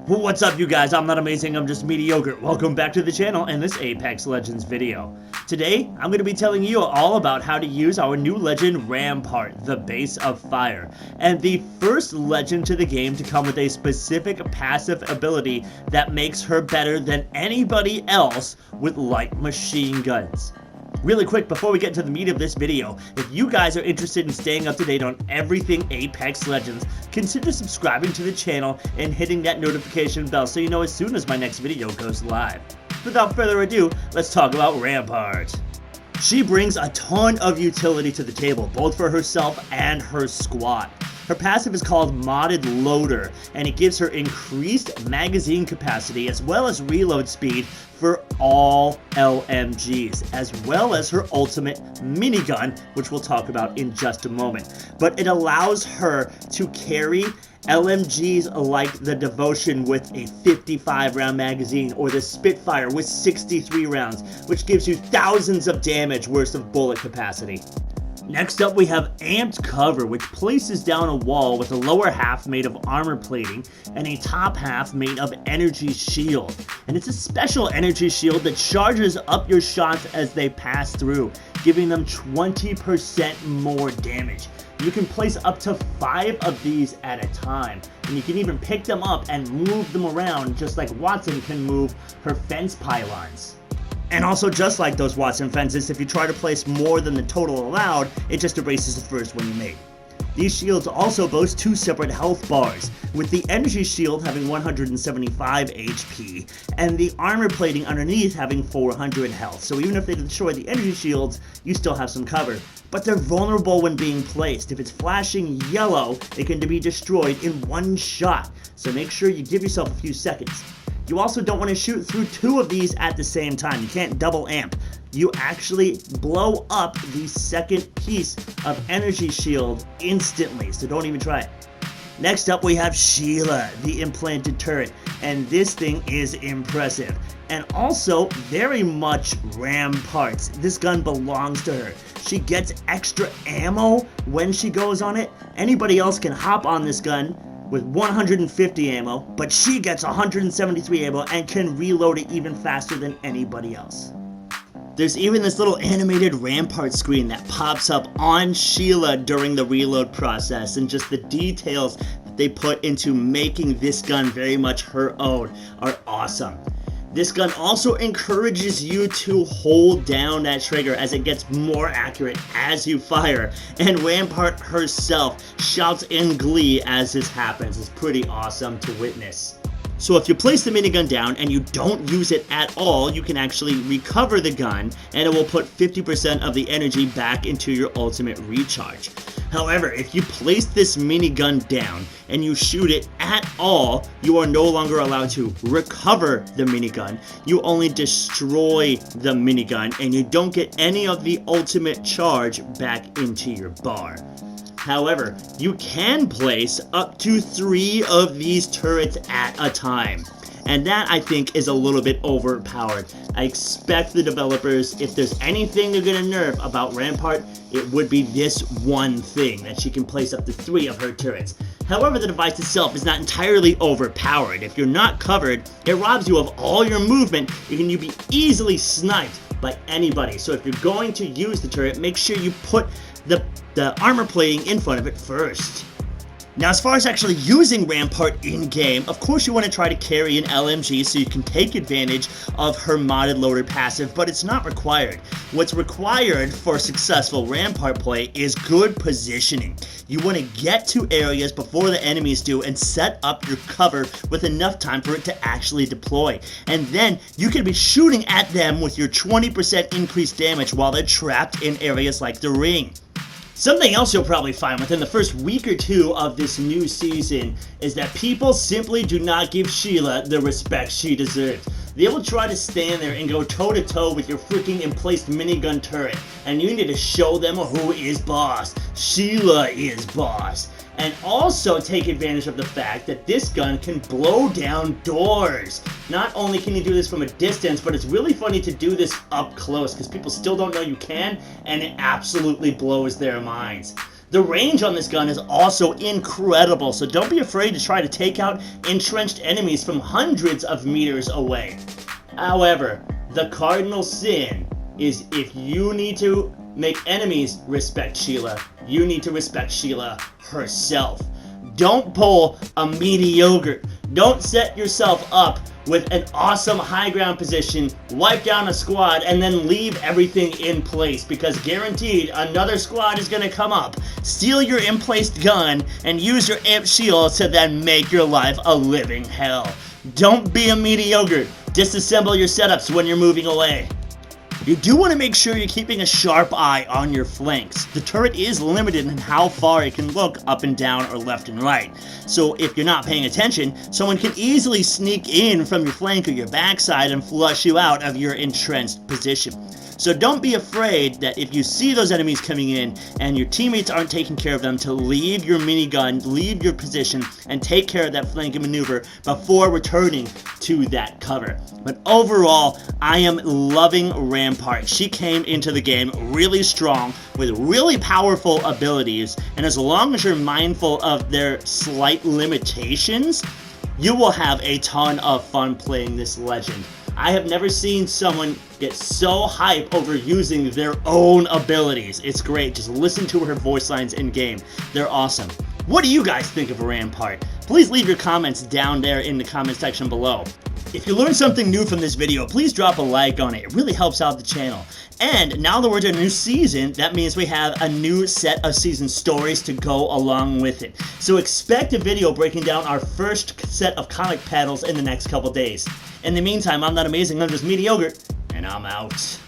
What's up, you guys? I'm not amazing, I'm just mediocre. Welcome back to the channel and this Apex Legends video. Today, I'm going to be telling you all about how to use our new legend Rampart, the Base of Fire, and the first legend to the game to come with a specific passive ability that makes her better than anybody else with light machine guns. Really quick, before we get into the meat of this video, if you guys are interested in staying up to date on everything Apex Legends, consider subscribing to the channel and hitting that notification bell so you know as soon as my next video goes live. Without further ado, let's talk about Rampart. She brings a ton of utility to the table, both for herself and her squad. Her passive is called Modded Loader, and it gives her increased magazine capacity as well as reload speed for all LMGs, as well as her ultimate minigun, which we'll talk about in just a moment. But it allows her to carry LMGs like the Devotion with a 55 round magazine, or the Spitfire with 63 rounds, which gives you thousands of damage worth of bullet capacity. Next up, we have Amped Cover, which places down a wall with a lower half made of armor plating and a top half made of energy shield. And it's a special energy shield that charges up your shots as they pass through, giving them 20% more damage. You can place up to 5 of these at a time, and you can even pick them up and move them around just like Watson can move her fence pylons. And also, just like those Watson fences, if you try to place more than the total allowed, it just erases the first one you made. These shields also boast 2 separate health bars, with the energy shield having 175 HP, and the armor plating underneath having 400 health. So even if they destroy the energy shields, you still have some cover. But they're vulnerable when being placed. If it's flashing yellow, it can be destroyed in one shot, so make sure you give yourself a few seconds. You also don't want to shoot through 2 of these at the same time. You can't double amp. You actually blow up the second piece of energy shield instantly, so don't even try it. Next up, we have Sheila, the implanted turret, and this thing is impressive. And also very much Rampart's. This gun belongs to her. She gets extra ammo when she goes on it. Anybody else can hop on this gun with 150 ammo, but she gets 173 ammo and can reload it even faster than anybody else. There's even this little animated Rampart screen that pops up on Sheila during the reload process, and just the details that they put into making this gun very much her own are awesome. This gun also encourages you to hold down that trigger as it gets more accurate as you fire, and Rampart herself shouts in glee as this happens. It's pretty awesome to witness. So if you place the minigun down and you don't use it at all, you can actually recover the gun, and it will put 50% of the energy back into your ultimate recharge. However, if you place this minigun down and you shoot it at all, you are no longer allowed to recover the minigun. You only destroy the minigun, and you don't get any of the ultimate charge back into your bar. However, you can place up to 3 of these turrets at a time, and that, I think, is a little bit overpowered. I expect the developers, if there's anything they're going to nerf about Rampart, it would be this one thing, that she can place up to 3 of her turrets. However, the device itself is not entirely overpowered. If you're not covered, it robs you of all your movement, and you can be easily sniped by anybody. So if you're going to use the turret, make sure you put the armor plating in front of it first. Now, as far as actually using Rampart in-game, of course you want to try to carry an LMG so you can take advantage of her Modded Loader passive, but it's not required. What's required for successful Rampart play is good positioning. You want to get to areas before the enemies do and set up your cover with enough time for it to actually deploy. And then you can be shooting at them with your 20% increased damage while they're trapped in areas like the ring. Something else you'll probably find within the first week or 2 of this new season is that people simply do not give Sheila the respect she deserves. They will try to stand there and go toe-to-toe with your freaking emplaced minigun turret, and you need to show them who is boss. Sheila is boss. And also take advantage of the fact that this gun can blow down doors. Not only can you do this from a distance, but it's really funny to do this up close because people still don't know you can, and it absolutely blows their minds. The range on this gun is also incredible, so don't be afraid to try to take out entrenched enemies from hundreds of meters away. However, the cardinal sin is if you need to make enemies respect Sheila, you need to respect Sheila herself. Don't pull a mediocre. Don't set yourself up with an awesome high ground position, wipe down a squad, and then leave everything in place, because guaranteed another squad is going to come up, steal your in-placed gun, and use your amp shield to then make your life a living hell. Don't be a mediocre. Disassemble your setups when you're moving away. You do want to make sure you're keeping a sharp eye on your flanks. The turret is limited in how far it can look up and down or left and right. So if you're not paying attention, someone can easily sneak in from your flank or your backside and flush you out of your entrenched position. So don't be afraid that if you see those enemies coming in and your teammates aren't taking care of them, to leave your minigun, leave your position, and take care of that flanking maneuver before returning to that cover. But overall, I am loving Rampart. She came into the game really strong with really powerful abilities, and as long as you're mindful of their slight limitations, you will have a ton of fun playing this legend. I have never seen someone get so hype over using their own abilities. It's great. Just listen to her voice lines in game. They're awesome. What do you guys think of Rampart? Please leave your comments down there in the comment section below. If you learned something new from this video, please drop a like on it. It really helps out the channel. And now that we're in a new season, that means we have a new set of season stories to go along with it. So expect a video breaking down our first set of comic panels in the next couple days. In the meantime, I'm not amazing, I'm just mediocre, and I'm out.